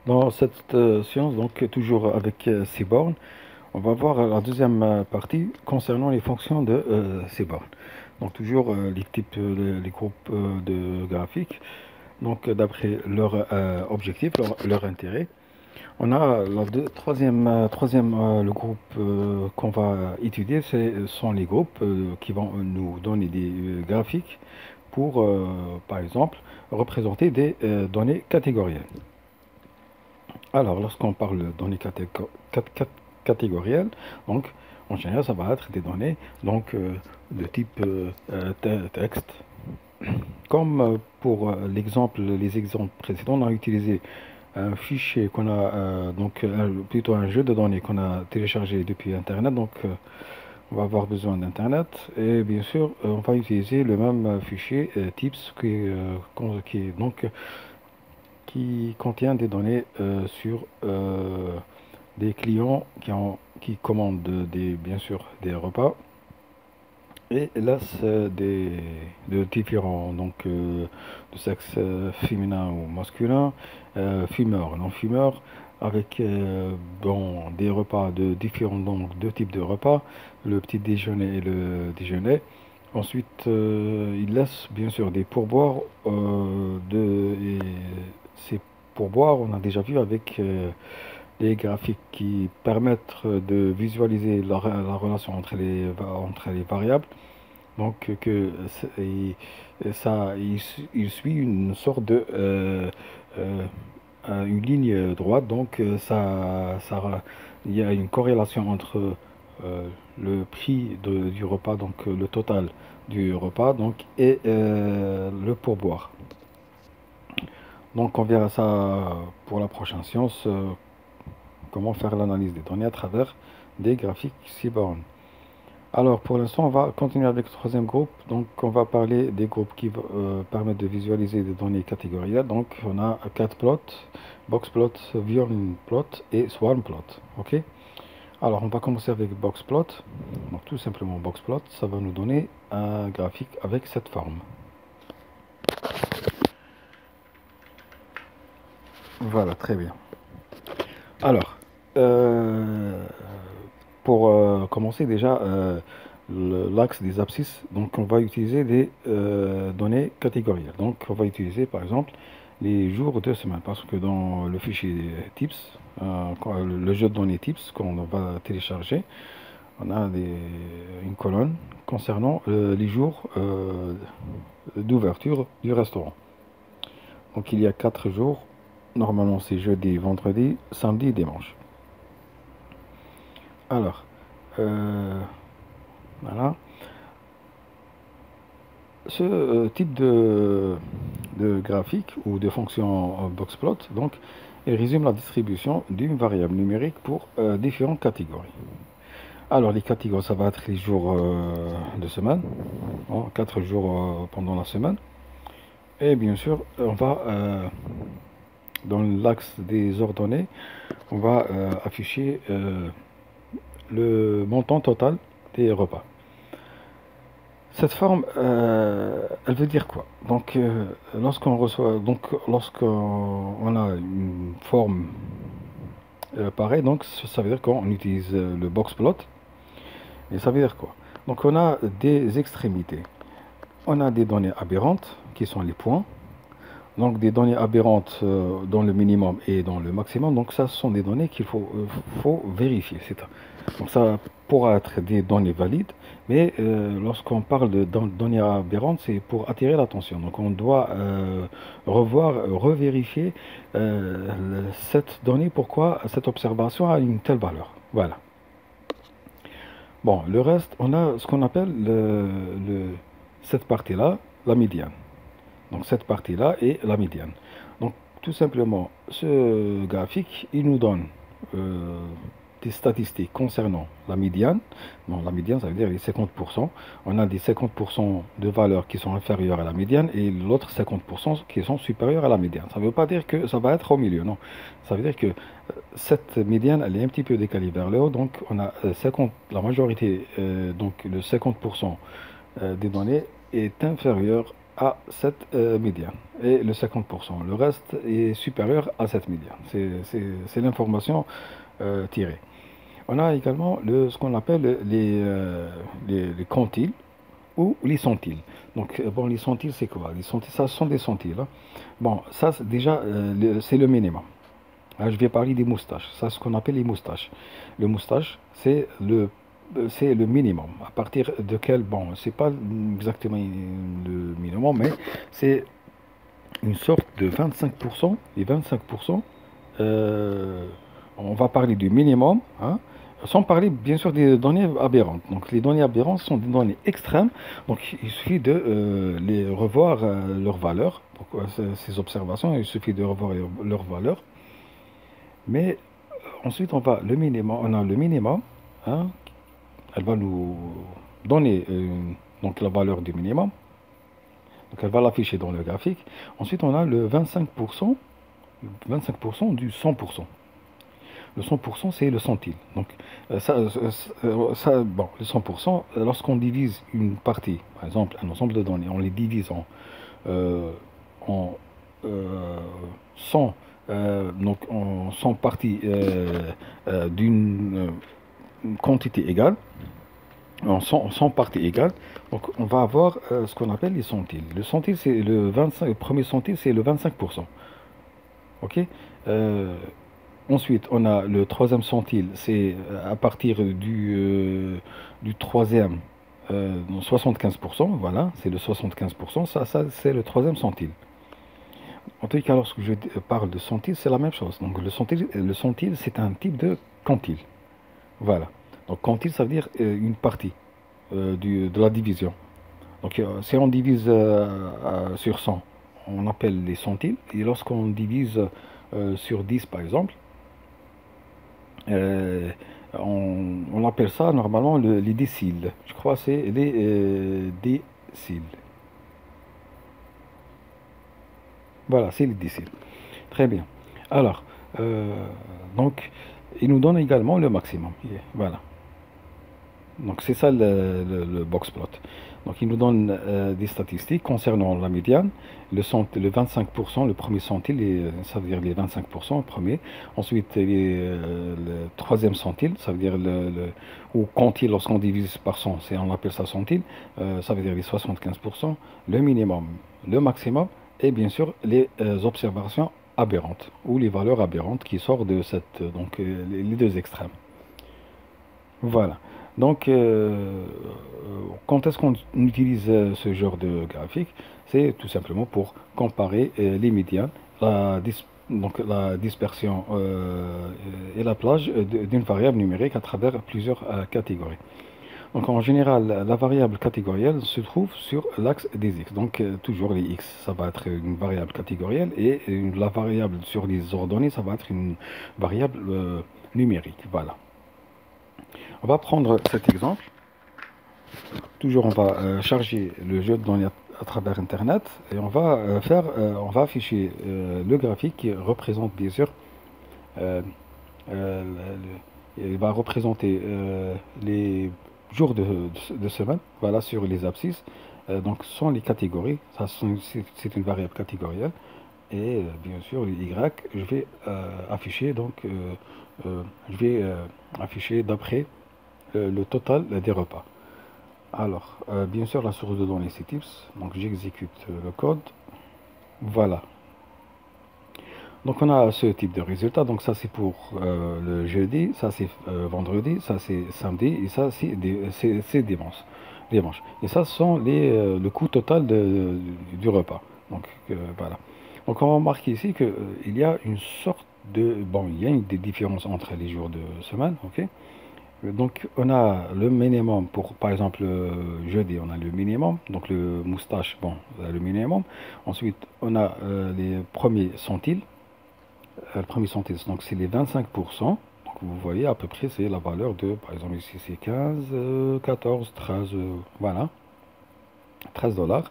Dans cette séance, donc toujours avec Seaborn, on va voir la deuxième partie concernant les fonctions de Seaborn. Donc toujours les types, les groupes de graphiques, donc d'après leur objectif, leur intérêt. On a le groupe qu'on va étudier, ce sont les groupes qui vont nous donner des graphiques pour, par exemple, représenter des données catégorielles. Alors, lorsqu'on parle de données catégorielles, donc en général, ça va être des données donc, de type texte. Comme pour les exemples précédents, on a utilisé un fichier qu'on a, plutôt un jeu de données qu'on a téléchargé depuis Internet. Donc, on va avoir besoin d'Internet. Et bien sûr, on va utiliser le même fichier TIPS qui contient des données sur des clients qui commandent bien sûr des repas et laissent de différents de sexe féminin ou masculin, fumeurs, non fumeurs, avec des repas de différents deux types de repas, le petit déjeuner et le déjeuner. Ensuite, il laisse bien sûr des pourboires et ces pourboires, on a déjà vu avec les graphiques qui permettent de visualiser la relation entre les variables. Donc, il suit une sorte de une ligne droite. Donc, il y a une corrélation entre le prix du repas, donc le total du repas, donc et le pourboire. Donc, on verra ça pour la prochaine séance, comment faire l'analyse des données à travers des graphiques Seaborn. Alors, pour l'instant, on va continuer avec le troisième groupe. Donc, on va parler des groupes qui permettent de visualiser des données catégorielles. Donc, on a catplot, boxplot, plot et swarmplot. OK? Alors, on va commencer avec boxplot. Donc, tout simplement boxplot, ça va nous donner un graphique avec cette forme. Voilà, très bien. Alors, pour commencer déjà, l'axe des abscisses, donc on va utiliser des données catégorielles. Donc on va utiliser par exemple les jours de semaine, parce que dans le fichier tips, le jeu de données tips qu'on va télécharger, on a une colonne concernant les jours d'ouverture du restaurant. Donc il y a 4 jours, normalement c'est jeudi, vendredi, samedi, dimanche. Alors, voilà. Ce type de graphique ou de fonction boxplot, donc, il résume la distribution d'une variable numérique pour différentes catégories. Alors, les catégories, ça va être les jours de semaine, 4 jours pendant la semaine. Et bien sûr, on va, dans l'axe des ordonnées, on va afficher le montant total des repas. Cette forme, elle veut dire quoi? Donc, lorsqu'on a une forme pareille, donc ça veut dire qu'on utilise le boxplot. Et ça veut dire quoi? Donc, on a des extrémités. On a des données aberrantes qui sont les points. Donc, des données aberrantes dans le minimum et dans le maximum. Donc, ça, ce sont des données qu'il faut vérifier. Donc, ça pourra être des données valides, mais lorsqu'on parle de données aberrantes, c'est pour attirer l'attention. Donc, on doit revérifier cette donnée, pourquoi cette observation a une telle valeur. Voilà. Bon, le reste, on a ce qu'on appelle cette partie-là, la médiane. Donc cette partie-là est la médiane. Donc tout simplement, ce graphique, il nous donne des statistiques concernant la médiane. Bon, la médiane, ça veut dire les 50%. On a des 50% de valeurs qui sont inférieures à la médiane et l'autre 50% qui sont supérieures à la médiane. Ça ne veut pas dire que ça va être au milieu, non. Ça veut dire que cette médiane, elle est un petit peu décalée vers le haut. Donc on a la majorité, donc le 50% des données est inférieure à cette médiane. Et le 50%, le reste est supérieur à cette médiane. C'est l'information tirée. On a également ce qu'on appelle les quantiles ou les centiles. Donc, bon, les centiles, c'est quoi? Les centiles, ça sont des centiles, hein. Bon, ça, déjà, c'est le minimum. Là, je vais parler des moustaches. Ça, c'est ce qu'on appelle les moustaches. Le moustache, c'est le minimum. À partir de quel, bon, c'est pas exactement le minimum, mais c'est une sorte de 25%. Et 25%, euh, on va parler du minimum, hein, sans parler bien sûr des données aberrantes. Donc les données aberrantes sont des données extrêmes, donc il suffit de les revoir leurs valeurs. Pourquoi ces observations, il suffit de revoir leurs valeurs. Mais ensuite on a le minimum, hein, elle va nous donner donc la valeur du minimum, donc elle va l'afficher dans le graphique. Ensuite on a le 25%, 25% du 100%. Le 100%, c'est le centile. Donc, bon, le 100%, lorsqu'on divise une partie, par exemple, un ensemble de données, on les divise en 100, donc en 100 parties d'une quantité égale, en 100 parties égales, donc on va avoir ce qu'on appelle les centiles. Le centile, c'est le 25, le premier centile, c'est le 25%. Ok. Ensuite, on a le troisième centile, c'est à partir du troisième, 75%, voilà, c'est le 75%, ça c'est le troisième centile. En tout cas, lorsque je parle de centile, c'est la même chose. Donc le centile, c'est un type de quantile. Voilà. Donc quantile, ça veut dire une partie de la division. Donc si on divise sur 100, on appelle les centiles. Et lorsqu'on divise sur 10, par exemple, Euh, on appelle ça normalement les déciles. Je crois que c'est les déciles. Voilà, c'est les déciles. Très bien. Alors, euh, donc, il nous donne également le maximum. Voilà. Donc c'est ça le box plot. Donc il nous donne des statistiques concernant la médiane, le 25%, le premier centile, ça veut dire les 25% le premier. Ensuite le troisième centile, ça veut dire ou quantile lorsqu'on divise par 100, on appelle ça centile, ça veut dire les 75%, le minimum, le maximum, et bien sûr les observations aberrantes, ou les valeurs aberrantes qui sortent de donc les deux extrêmes. Voilà. Donc, quand est-ce qu'on utilise ce genre de graphique? C'est tout simplement pour comparer les médianes, donc la dispersion et la plage d'une variable numérique à travers plusieurs catégories. Donc, en général, la variable catégorielle se trouve sur l'axe des x. Donc, toujours les x, ça va être une variable catégorielle, et la variable sur les ordonnées, ça va être une variable numérique. Voilà. On va prendre cet exemple. Toujours, on va charger le jeu de données à travers Internet, et on va on va afficher le graphique qui représente bien sûr, euh, il va représenter les jours de semaine, voilà, sur les abscisses. Donc, ce sont les catégories. C'est une variable catégorielle. Et bien sûr, les Y, je vais afficher je vais afficher d'après le total des repas. Alors, bien sûr, la source de données, c'est tips. Donc, j'exécute le code. Voilà. Donc, on a ce type de résultat. Donc, ça, c'est pour le jeudi. Ça, c'est vendredi. Ça, c'est samedi. Et ça, c'est dimanche. Dimanche. Et ça, ce sont le coût total du repas. Donc, voilà. Donc, on remarque ici qu'il y a une sorte bon, il y a des différences entre les jours de semaine, ok? Donc, on a le minimum pour, par exemple, jeudi, on a le minimum. Donc, le moustache, bon, le minimum. Ensuite, on a les premiers centiles. Le premier centile, donc c'est les 25%. Donc, vous voyez, à peu près, c'est la valeur de, par exemple, ici, c'est 15, 14, 13, voilà, 13 dollars.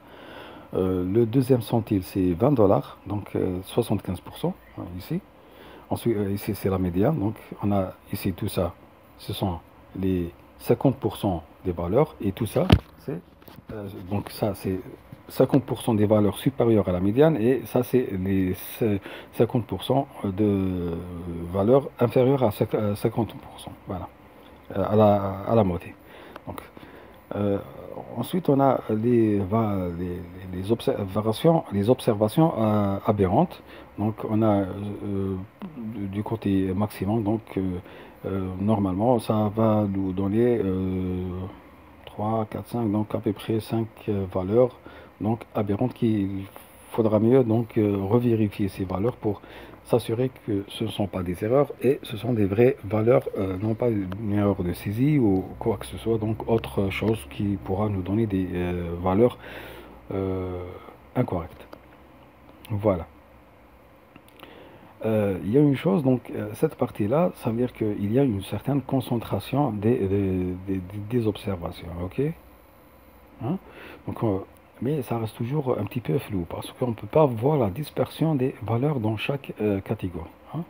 Le deuxième centile, c'est 20 dollars, donc 75%, hein, ici. Ensuite, ici, c'est la médiane. Donc, on a ici tout ça. Ce sont les 50% des valeurs, et tout ça, c'est donc ça, c'est 50% des valeurs supérieures à la médiane, et ça c'est les 50% de valeurs inférieures à 50%, voilà, à la moitié. Donc, euh, ensuite, on a les observations aberrantes. Donc, on a du côté maximum. Donc, normalement, ça va nous donner 3, 4, 5, donc à peu près 5 valeurs donc aberrantes qu'il faudra mieux donc revérifier ces valeurs pour s'assurer que ce ne sont pas des erreurs et ce sont des vraies valeurs, non pas une erreur de saisie ou quoi que ce soit, donc autre chose qui pourra nous donner des valeurs euh, incorrectes. Voilà. Il y a une chose, donc cette partie-là, ça veut dire qu'il y a une certaine concentration des observations, ok? Hein. Donc, mais ça reste toujours un petit peu flou parce qu'on ne peut pas voir la dispersion des valeurs dans chaque catégorie. Hein.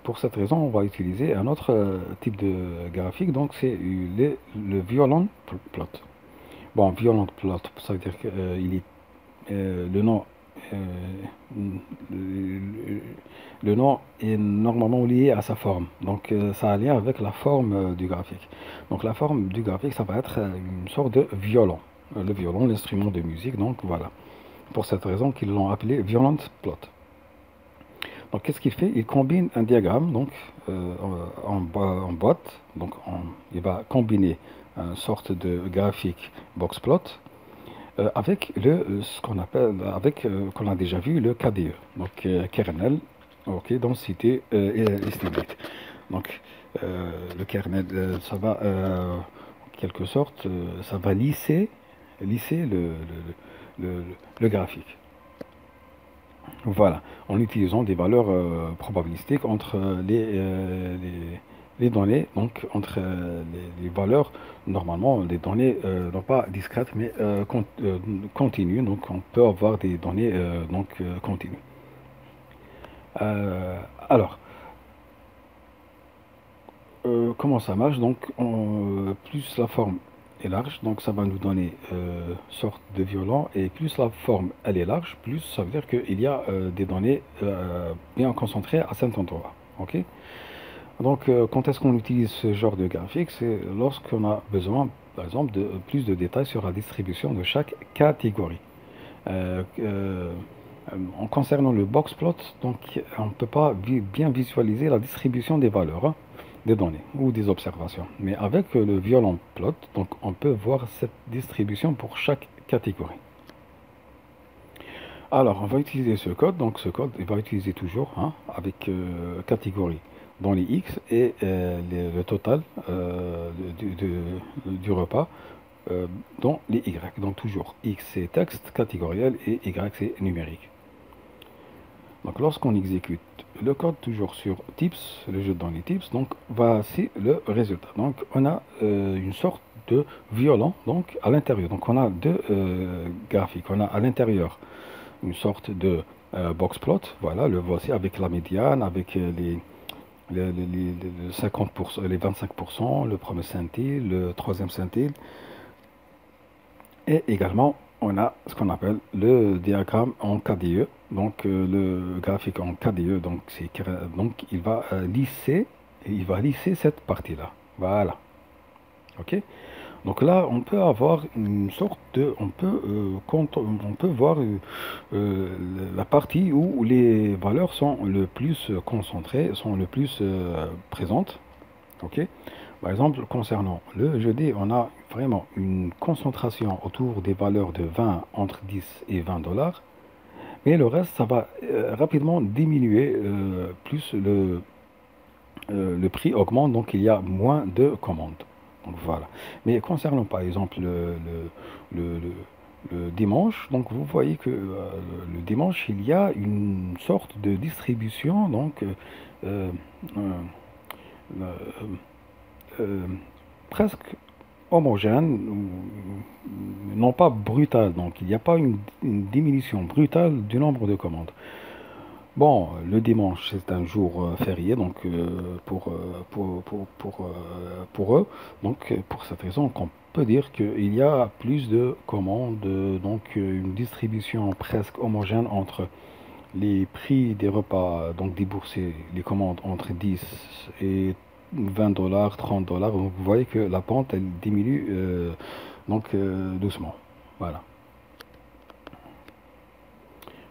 Pour cette raison, on va utiliser un autre type de graphique, donc c'est le violent plot. Bon, violent plot, ça veut dire qu'il est le nom. euh, le, le nom est normalement lié à sa forme, donc ça a un lien avec la forme du graphique. Donc la forme du graphique, ça va être une sorte de violon. Le violon, l'instrument de musique, donc voilà. Pour cette raison qu'ils l'ont appelé violent plot. Donc qu'est-ce qu'il fait? Il combine un diagramme donc en boîte, donc il va combiner une sorte de graphique box plot avec ce qu'on appelle, avec qu'on a déjà vu, le KDE, donc kernel, ok, densité estimate. Donc le kernel, ça va en quelque sorte, ça va lisser le, le graphique. Voilà, en utilisant des valeurs probabilistiques entre les données, donc entre les valeurs, normalement les données non pas discrètes mais continues, donc on peut avoir des données continues. Euh, alors, comment ça marche? Donc, plus la forme est large, donc ça va nous donner sorte de violon, et plus la forme elle est large, plus ça veut dire qu'il y a des données bien concentrées à cet endroit. Ok? Donc, quand est-ce qu'on utilise ce genre de graphique? C'est lorsqu'on a besoin, par exemple, de plus de détails sur la distribution de chaque catégorie. En concernant le box plot, donc on ne peut pas bien visualiser la distribution des valeurs, hein, des données ou des observations. Mais avec le violent plot, donc on peut voir cette distribution pour chaque catégorie. Alors, on va utiliser ce code. Donc, ce code, il va utiliser toujours hein, avec catégorie dans les X et le total du repas dans les Y. Donc, toujours X c'est texte catégoriel et Y c'est numérique. Donc, lorsqu'on exécute le code toujours sur tips, le jeu dans les tips, donc voici le résultat. Donc, on a une sorte de violon donc à l'intérieur. Donc, on a deux graphiques. On a à l'intérieur une sorte de box plot, voilà, le voici avec la médiane, avec les 50%, les 25%, le premier centile, le troisième centile, et également on a ce qu'on appelle le diagramme en KDE, donc le graphique en KDE, donc il va lisser cette partie-là, voilà, ok. Donc là, on peut avoir une sorte de, on peut voir la partie où les valeurs sont le plus concentrées, sont le plus présentes. Ok. Par exemple, concernant le jeudi, on a vraiment une concentration autour des valeurs de 20, entre 10 et 20 dollars. Mais le reste, ça va rapidement diminuer, plus le prix augmente, donc il y a moins de commandes. Donc voilà. Mais concernant par exemple le- le- le dimanche, donc vous voyez que le dimanche, il y a une sorte de distribution, donc euh, euh, euh, presque homogène, non pas brutale. Donc il n'y a pas une diminution brutale du nombre de commandes. Bon, le dimanche, c'est un jour férié, donc pour eux. Donc, pour cette raison, on peut dire qu'il y a plus de commandes, donc une distribution presque homogène entre les prix des repas, donc déboursés, les commandes entre 10 et 20 dollars, 30 dollars. Donc, vous voyez que la pente, elle diminue doucement. Voilà.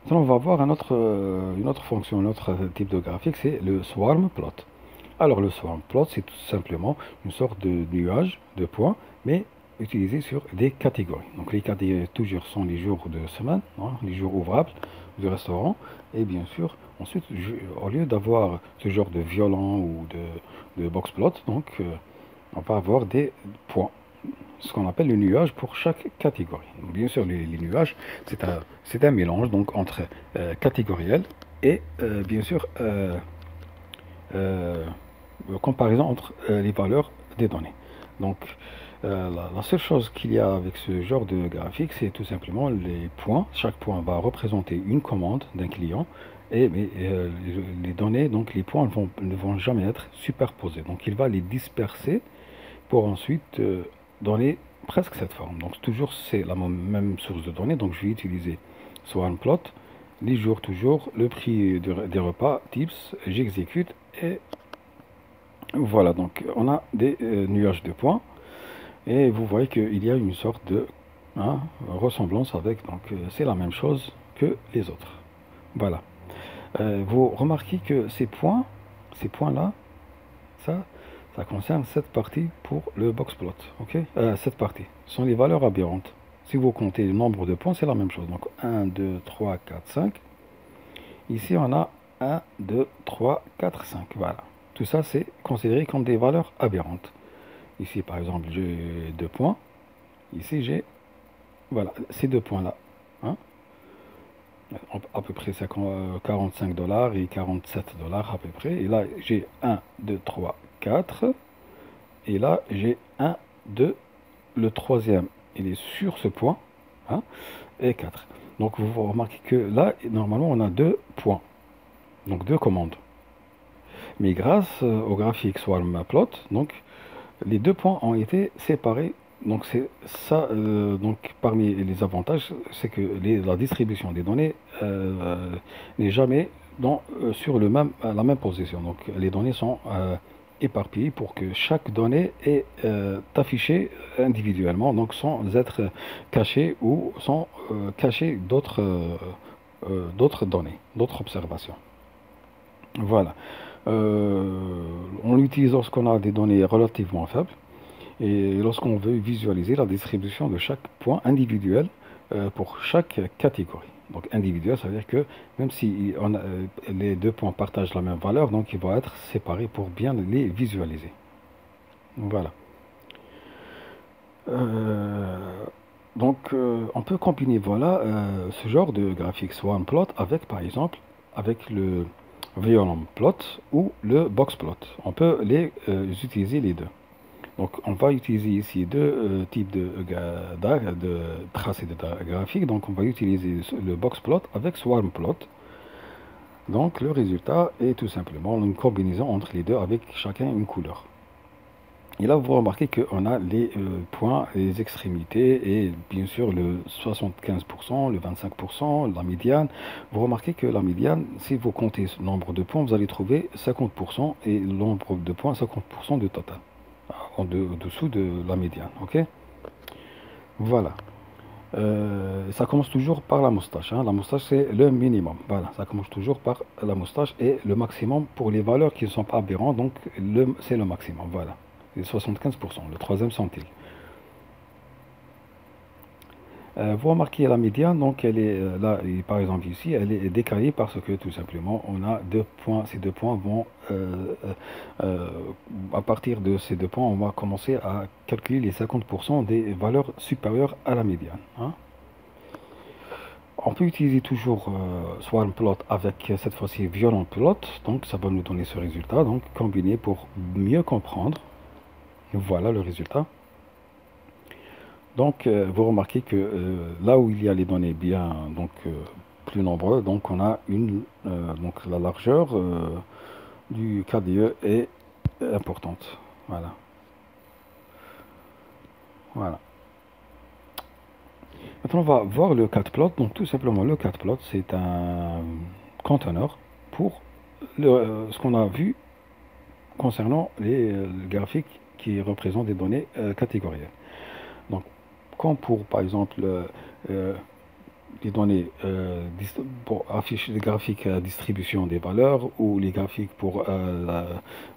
Maintenant, on va voir une autre fonction, un autre type de graphique, c'est le swarm plot. Alors, le swarm plot, c'est tout simplement une sorte de nuage de points, mais utilisé sur des catégories. Donc, les catégories, toujours, sont les jours de semaine, hein, les jours ouvrables du restaurant. Et bien sûr, ensuite, au lieu d'avoir ce genre de violon ou de box plot, donc, on va avoir des points, ce qu'on appelle le nuage pour chaque catégorie. Donc, bien sûr, les nuages, c'est un mélange donc entre catégoriel et bien sûr euh, comparaison entre les valeurs des données. Donc, la seule chose qu'il y a avec ce genre de graphique, c'est tout simplement les points. Chaque point va représenter une commande d'un client. Mais les données, donc les points ne vont jamais être superposés. Donc il va les disperser pour ensuite donner presque cette forme. Donc toujours c'est la même source de données. Donc je vais utiliser SwarmPlot, les jours toujours, le prix des repas, tips, j'exécute et voilà. Donc on a des nuages de points et vous voyez qu'il y a une sorte de ressemblance avec. Donc c'est la même chose que les autres. Voilà. Vous remarquez que ces points-là, ça, ça concerne cette partie pour le box plot. Ok. Cette partie sont les valeurs aberrantes. Si vous comptez le nombre de points, c'est la même chose. Donc 1, 2, 3, 4, 5. Ici, on a 1, 2, 3, 4, 5. Voilà. Tout ça, c'est considéré comme des valeurs aberrantes. Ici, par exemple, j'ai 2 points. Ici, j'ai voilà, ces 2 points-là. Hein, à peu près 45 dollars et 47 dollars à peu près. Et là, j'ai 1, 2, 3, 4. Et là, j'ai 1, 2. Le troisième, il est sur ce point. Hein, et 4. Donc, vous remarquez que là, normalement, on a 2 points. Donc, 2 commandes. Mais grâce au graphique SwarmPlot, donc, les 2 points ont été séparés. Donc, c'est ça. Donc, parmi les avantages, c'est que la distribution des données n'est jamais sur la même position. Donc, les données sont éparpillées pour que chaque donnée est affichée individuellement, donc sans être cachée ou sans cacher d'autres données, d'autres observations. Voilà. On l'utilise lorsqu'on a des données relativement faibles et lorsqu'on veut visualiser la distribution de chaque point individuel pour chaque catégorie. Donc individuel, ça veut dire que même si les 2 points partagent la même valeur, donc ils vont être séparés pour bien les visualiser. Voilà. Euh, on peut combiner voilà, ce genre de graphique SwarmPlot avec, par exemple, avec le violon plot ou le box plot. On peut les utiliser les deux. Donc, on va utiliser ici deux types de tracés de graphique. Donc, on va utiliser le box plot avec swarm plot. Donc, le résultat est tout simplement une combinaison entre les deux avec chacun une couleur. Et là, vous remarquez qu'on a les points, les extrémités et bien sûr le 75%, le 25%, la médiane. Vous remarquez que la médiane, si vous comptez ce nombre de points, vous allez trouver 50% et le nombre de points, 50% du total, dessous de la médiane. Ok. Voilà. Ça commence toujours par la moustache. Hein. La moustache, c'est le minimum. Voilà, ça commence toujours par la moustache et le maximum pour les valeurs qui ne sont pas aberrantes. Donc, c'est le maximum. Voilà. C'est 75%. Le troisième centile. Vous remarquez la médiane, donc elle est là, et par exemple ici, elle est décalée parce que tout simplement, on a 2 points. Ces 2 points vont, euh, à partir de ces 2 points, on va commencer à calculer les 50% des valeurs supérieures à la médiane. Hein. On peut utiliser toujours SwarmPlot avec cette fois-ci violon-plot, donc ça va nous donner ce résultat, donc combiné pour mieux comprendre. Voilà le résultat. Donc vous remarquez que là où il y a les données bien, donc plus nombreux, donc on a donc la largeur du KDE est importante. Voilà. Voilà. Maintenant, on va voir le catplot. Donc, tout simplement, le catplot, c'est un conteneur pour ce qu'on a vu concernant les graphiques qui représentent des données catégorielles. Donc, comme pour, par exemple, les données pour afficher les graphiques à distribution des valeurs ou les graphiques pour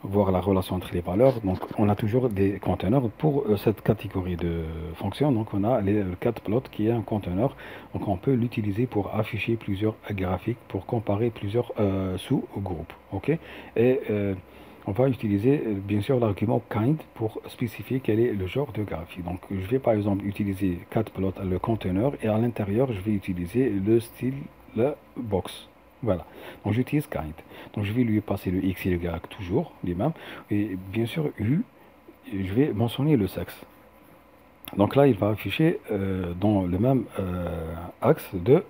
voir la relation entre les valeurs. Donc on a toujours des conteneurs pour cette catégorie de fonctions. Donc on a le catplot qui est un conteneur. Donc on peut l'utiliser pour afficher plusieurs graphiques, pour comparer plusieurs sous-groupes. Ok. Et on va utiliser bien sûr l'argument kind pour spécifier quel est le genre de graphique. Donc je vais par exemple utiliser catplot, le conteneur, et à l'intérieur je vais utiliser le style box. Voilà. Donc j'utilise kind. Donc je vais lui passer le x et le y toujours les mêmes. Et bien sûr u, je vais mentionner le sexe. Donc là, il va afficher dans le même axe de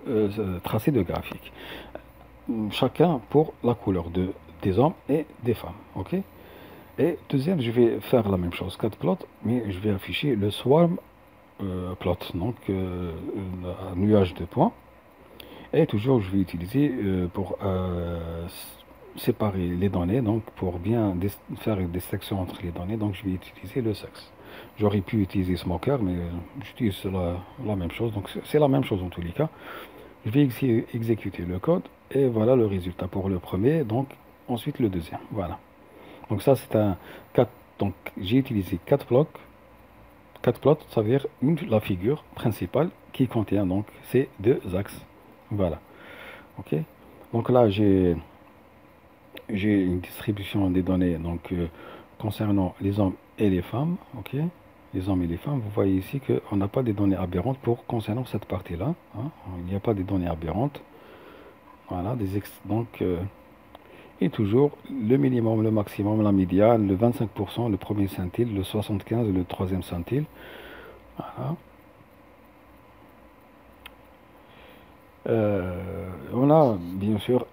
tracé de graphique. Chacun pour la couleur des hommes et des femmes. Ok. Et deuxième, je vais faire la même chose, catplot, mais je vais afficher le swarm plot, donc un nuage de points. Et toujours, je vais utiliser pour séparer les données, donc pour bien faire des sections entre les données, donc je vais utiliser le sexe. J'aurais pu utiliser smoker, mais j'utilise la même chose, donc c'est la même chose en tous les cas. Je vais exécuter le code, et voilà le résultat pour le premier, donc ensuite le deuxième, voilà. Donc ça c'est un 4, donc j'ai utilisé 4 blocs. 4 plots, ça veut dire la figure principale qui contient donc ces deux axes. Voilà. Ok. Donc là j'ai une distribution des données donc concernant les hommes et les femmes. Ok. Les hommes et les femmes. Vous voyez ici qu'on n'a pas des données aberrantes pour concernant cette partie-là. Hein. Il n'y a pas des données aberrantes. Voilà. Donc et toujours le minimum, le maximum, la médiane, le 25%, le premier centile, le 75%, le troisième centile. Voilà. On a bien sûr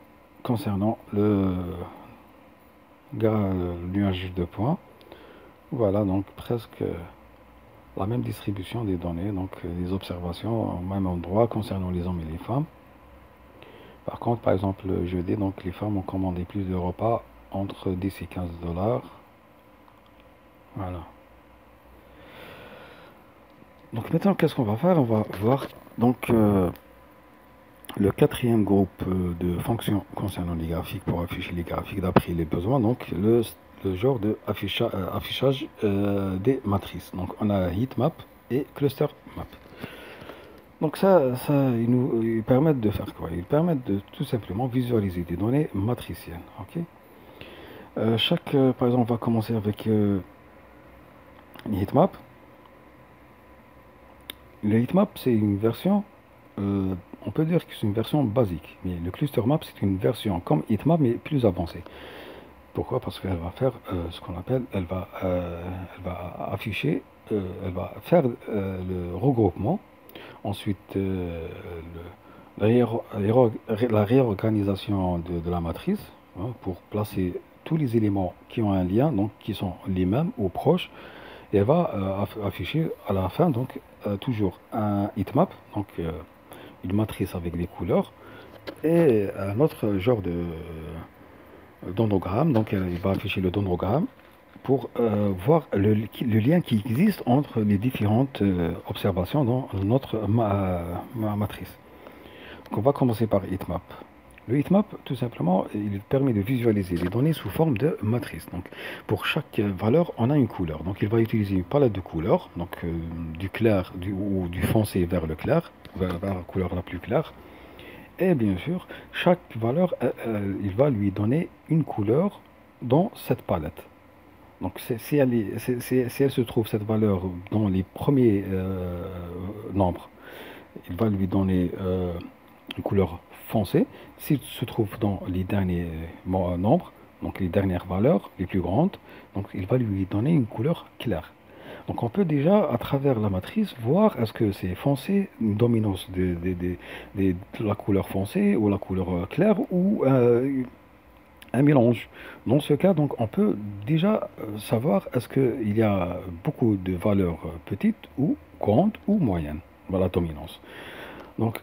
concernant le nuage de points. Voilà donc presque la même distribution des données, donc les observations au même endroit concernant les hommes et les femmes. Par contre, par exemple, le jeudi, donc les femmes ont commandé plus de repas entre 10 et 15 $. Voilà. Donc maintenant, qu'est-ce qu'on va faire? On va voir donc le quatrième groupe de fonctions concernant les graphiques pour afficher les graphiques d'après les besoins. Donc le genre de affichage des matrices. Donc on a heatmap et cluster map. Donc ils permettent de faire quoi? Ils permettent de tout simplement visualiser des données matricielles. Ok. Par exemple, on va commencer avec le heatmap. Le heatmap, c'est une version, on peut dire que c'est une version basique. Mais le cluster map, c'est une version comme heatmap, mais plus avancée. Pourquoi? Parce qu'elle va faire ce qu'on appelle, elle va afficher, elle va faire le regroupement. Ensuite, la réorganisation de la matrice, hein, pour placer tous les éléments qui ont un lien, donc qui sont les mêmes ou proches, et elle va afficher à la fin donc toujours un heatmap, donc une matrice avec des couleurs, et un autre genre de dendrogramme, donc il va afficher le dendrogramme pour voir le lien qui existe entre les différentes observations dans notre matrice. Donc on va commencer par heatmap. Le heatmap, tout simplement, il permet de visualiser les données sous forme de matrice. Donc pour chaque valeur, on a une couleur. Donc il va utiliser une palette de couleurs, donc du clair ou du foncé vers le clair, vers la couleur la plus claire. Et bien sûr, chaque valeur, il va lui donner une couleur dans cette palette. Donc si elle se trouve cette valeur dans les premiers nombres, il va lui donner une couleur foncée. S'il se trouve dans les derniers nombres, donc les dernières valeurs, les plus grandes, donc il va lui donner une couleur claire. Donc on peut déjà, à travers la matrice, voir est-ce que c'est foncé, une dominance de la couleur foncée ou la couleur claire ou un mélange. Dans ce cas, donc, on peut déjà savoir est-ce qu'il y a beaucoup de valeurs petites ou grandes ou moyennes, voilà, la dominance. Donc,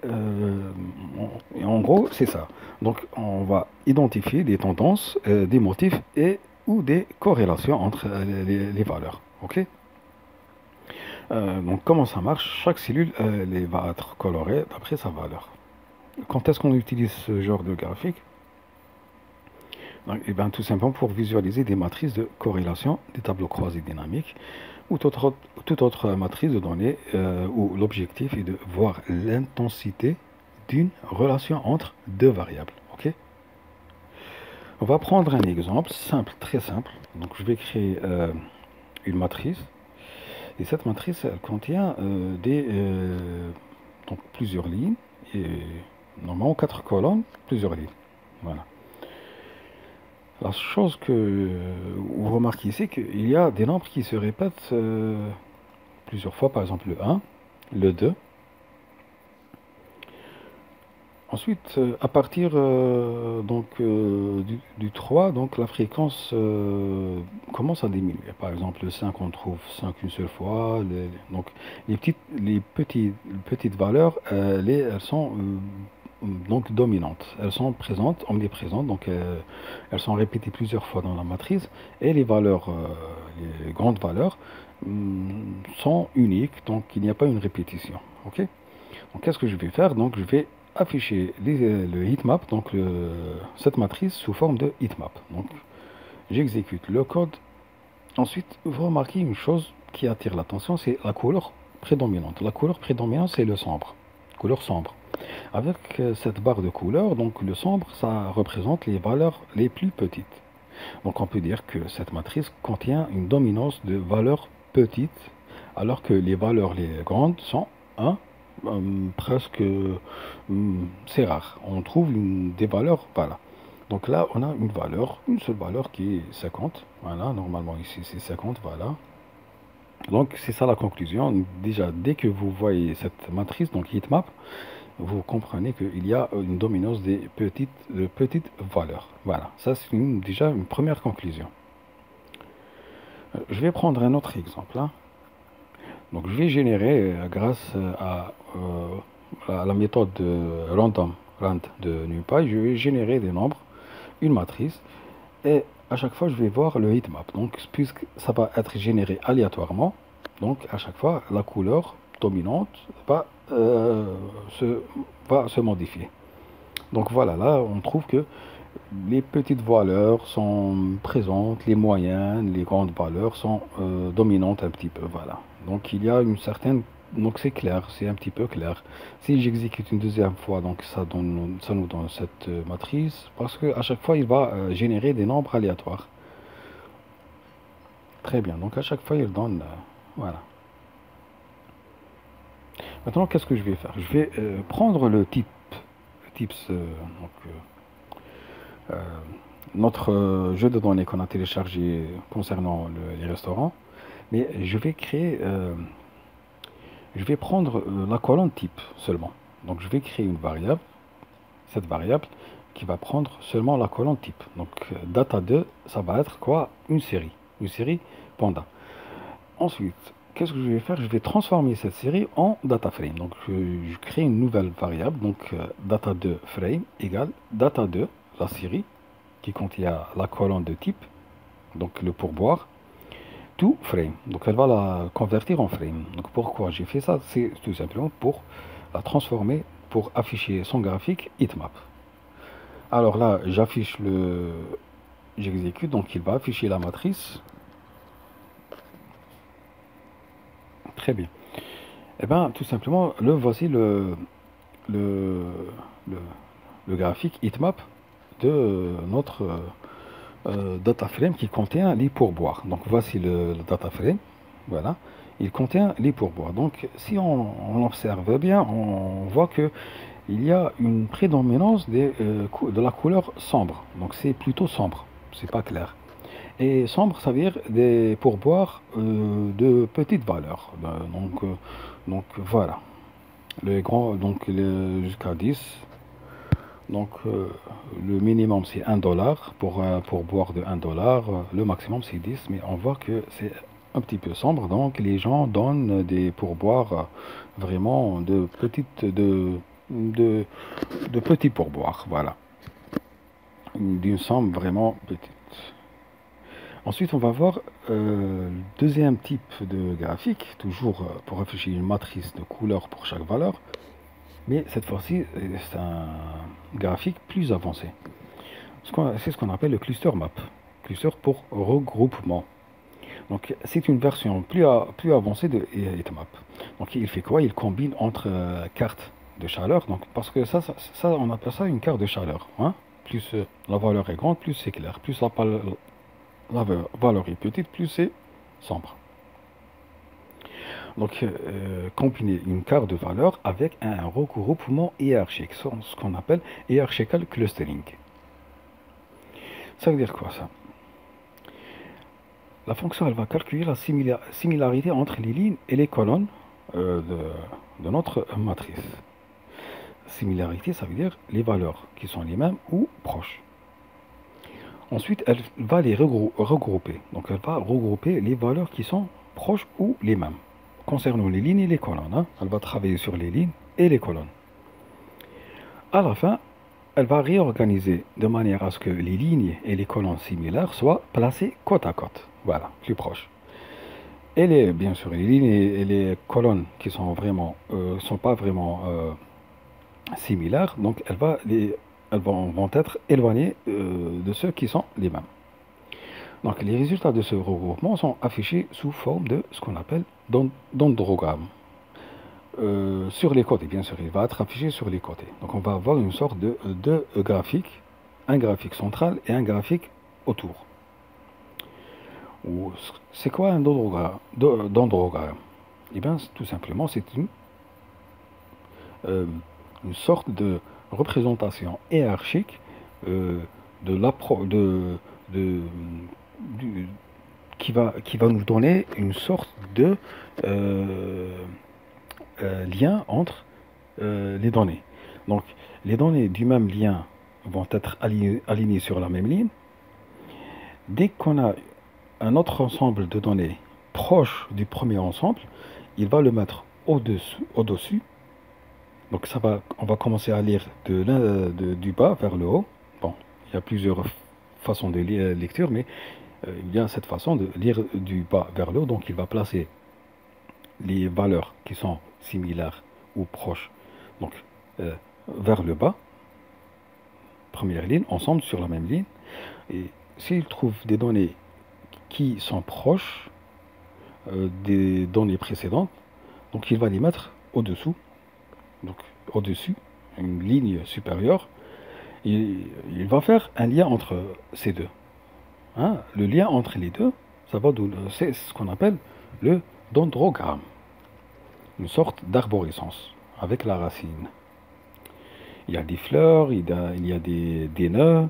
en gros, c'est ça. Donc, on va identifier des tendances, des motifs et ou des corrélations entre les valeurs. OK? Donc, comment ça marche? Chaque cellule va être colorée d'après sa valeur. Quand est-ce qu'on utilise ce genre de graphique? Donc, tout simplement pour visualiser des matrices de corrélation, des tableaux croisés dynamiques ou toute autre matrice de données où l'objectif est de voir l'intensité d'une relation entre deux variables. Ok. On va prendre un exemple simple, très simple. Donc je vais créer une matrice et cette matrice elle contient donc plusieurs lignes et normalement 4 colonnes, plusieurs lignes. Voilà. La chose que vous remarquez ici, qu'il y a des nombres qui se répètent plusieurs fois, par exemple le 1, le 2. Ensuite, à partir du 3, donc la fréquence commence à diminuer. Par exemple, le 5, on trouve 5 une seule fois. Donc, les petites valeurs, elles sont donc dominantes. Elles sont présentes, omniprésentes, donc elles sont répétées plusieurs fois dans la matrice. Et les valeurs, les grandes valeurs, sont uniques, donc il n'y a pas une répétition. Ok. Donc, qu'est-ce que je vais faire? Donc, je vais afficher le heatmap, donc cette matrice sous forme de heatmap. Donc, j'exécute le code. Ensuite, vous remarquez une chose qui attire l'attention, c'est la couleur prédominante. La couleur prédominante, c'est le sombre, couleur sombre. Avec cette barre de couleur, donc le sombre, ça représente les valeurs les plus petites. Donc, on peut dire que cette matrice contient une dominance de valeurs petites, alors que les valeurs les grandes sont 1, presque, c'est rare. On trouve des valeurs, voilà. Donc là, on a une valeur, une seule valeur qui est 50. Voilà, normalement ici c'est 50, voilà. Donc c'est ça la conclusion. Déjà, dès que vous voyez cette matrice, donc heatmap, vous comprenez qu'il y a une dominance des petites valeurs. Voilà, ça c'est déjà une première conclusion. Je vais prendre un autre exemple, hein. Donc je vais générer grâce à la méthode de random rand de NumPy, je vais générer des nombres, une matrice, et à chaque fois je vais voir le heatmap. Donc puisque ça va être généré aléatoirement, donc à chaque fois la couleur dominante va se modifier. Donc voilà, là on trouve que les petites valeurs sont présentes, les moyennes, les grandes valeurs sont dominantes un petit peu. Voilà. Donc il y a une certaine, donc c'est clair, c'est un petit peu clair. Si j'exécute une deuxième fois, donc ça nous donne cette matrice, parce que à chaque fois il va générer des nombres aléatoires. Très bien. Donc à chaque fois il donne, voilà. Maintenant qu'est-ce que je vais faire? Je vais prendre le types, euh, notre jeu de données qu'on a téléchargé concernant les restaurants, mais je vais prendre la colonne type seulement. Donc je vais créer une variable, cette variable qui va prendre seulement la colonne type. Donc data2, ça va être quoi? Une série panda. Ensuite, qu'est-ce que je vais faire? Je vais transformer cette série en data frame. Donc je crée une nouvelle variable, donc data2 frame égale data2, la série qui contient la colonne de type, donc le pourboire, to frame. Donc elle va la convertir en frame. Donc pourquoi j'ai fait ça? C'est tout simplement pour la transformer, pour afficher son graphique heatmap. Alors là, j'exécute, donc il va afficher la matrice. Très bien. Et bien tout simplement, voici le, le graphique heatmap de notre data frame qui contient les pourboires. Donc voici le data frame, voilà, il contient les pourboires. Donc si on observe bien, on voit que il y a une prédominance de la couleur sombre. Donc c'est plutôt sombre, c'est pas clair. Et sombre, ça veut dire des pourboires de petite valeur. Donc voilà. Les grands, jusqu'à 10. Donc le minimum c'est 1 dollar pour boire de 1 dollar. Le maximum c'est 10. Mais on voit que c'est un petit peu sombre. Donc les gens donnent des pourboires vraiment de, de petits pourboires. Voilà. D'une somme vraiment petite. Ensuite, on va voir le deuxième type de graphique, toujours pour réfléchir une matrice de couleurs pour chaque valeur, mais cette fois-ci, c'est un graphique plus avancé. C'est ce qu'on appelle le cluster map, cluster pour regroupement. Donc, c'est une version plus avancée de Heatmap. Donc, il fait quoi? Il combine entre cartes de chaleur, donc, parce que ça, on appelle ça une carte de chaleur. Hein? Plus la valeur est grande, plus c'est clair, plus la valeur est petite, plus c'est sombre. Donc, combiner une carte de valeur avec un regroupement hiérarchique, ce qu'on appelle hierarchical clustering. Ça veut dire quoi ça? La fonction, elle va calculer la similarité entre les lignes et les colonnes de notre matrice. Similarité, ça veut dire les valeurs qui sont les mêmes ou proches. Ensuite, elle va les regrouper. Donc, elle va regrouper les valeurs qui sont proches ou les mêmes. Concernant les lignes et les colonnes, hein, elle va travailler sur les lignes et les colonnes. À la fin, elle va réorganiser de manière à ce que les lignes et les colonnes similaires soient placées côte à côte. Voilà, plus proches. Et bien sûr, les lignes et les colonnes qui sont pas vraiment similaires, donc elles vont être éloignées de ceux qui sont les mêmes. Donc les résultats de ce regroupement sont affichés sous forme de ce qu'on appelle dendrogramme. Sur les côtés, bien sûr, il va être affiché sur les côtés. Donc on va avoir une sorte de deux graphiques, un graphique central et un graphique autour. C'est quoi un dendrogramme? Eh bien, tout simplement, c'est une sorte de représentation hiérarchique de l'approche qui va nous donner une sorte de lien entre les données. Donc, les données du même lien vont être alignées sur la même ligne. Dès qu'on a un autre ensemble de données proche du premier ensemble, il va le mettre au-dessus. Donc on va commencer à lire du bas vers le haut. Bon, il y a plusieurs façons de lecture, mais il y a cette façon de lire du bas vers le haut. Donc il va placer les valeurs qui sont similaires ou proches, donc vers le bas, première ligne, ensemble sur la même ligne. Et s'il trouve des données qui sont proches des données précédentes, donc il va les mettre au-dessous, donc au-dessus, une ligne supérieure, et il va faire un lien entre ces deux. Hein, le lien entre les deux, c'est ce qu'on appelle le dendrogramme, une sorte d'arborescence avec la racine. Il y a des fleurs, il y a des nœuds.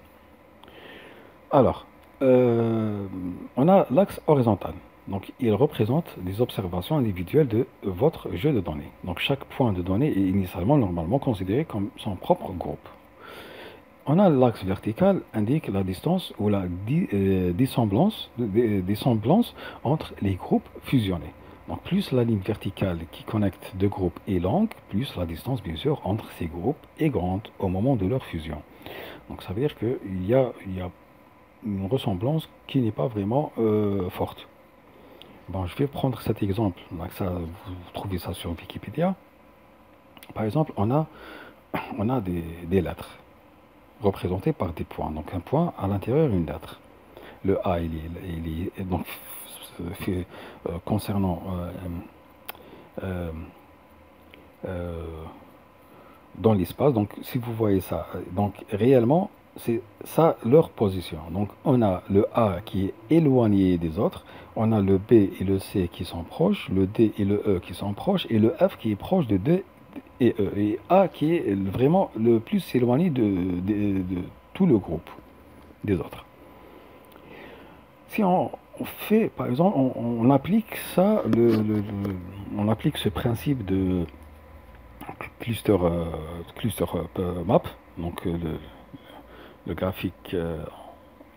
Alors, on a l'axe horizontal. Donc, il représente des observations individuelles de votre jeu de données. Donc, chaque point de données est initialement normalement considéré comme son propre groupe. On a l'axe vertical indique la distance ou la dissemblances entre les groupes fusionnés. Donc, plus la ligne verticale qui connecte deux groupes est longue, plus la distance, bien sûr, entre ces groupes est grande au moment de leur fusion. Donc, ça veut dire qu'il y a une ressemblance qui n'est pas vraiment forte. Bon, je vais prendre cet exemple. Donc ça, vous trouvez ça sur Wikipédia. Par exemple, on a des lettres représentées par des points. Donc un point à l'intérieur d'une lettre. Le A, il est donc concernant euh, dans l'espace. Donc si vous voyez ça, donc réellement c'est ça leur position. Donc on a le A qui est éloigné des autres, on a le B et le C qui sont proches, le D et le E qui sont proches, et le F qui est proche de D et E, et A qui est vraiment le plus éloigné de tout le groupe des autres. Si on fait, par exemple, on applique ça, on applique ce principe de cluster, map, donc le graphique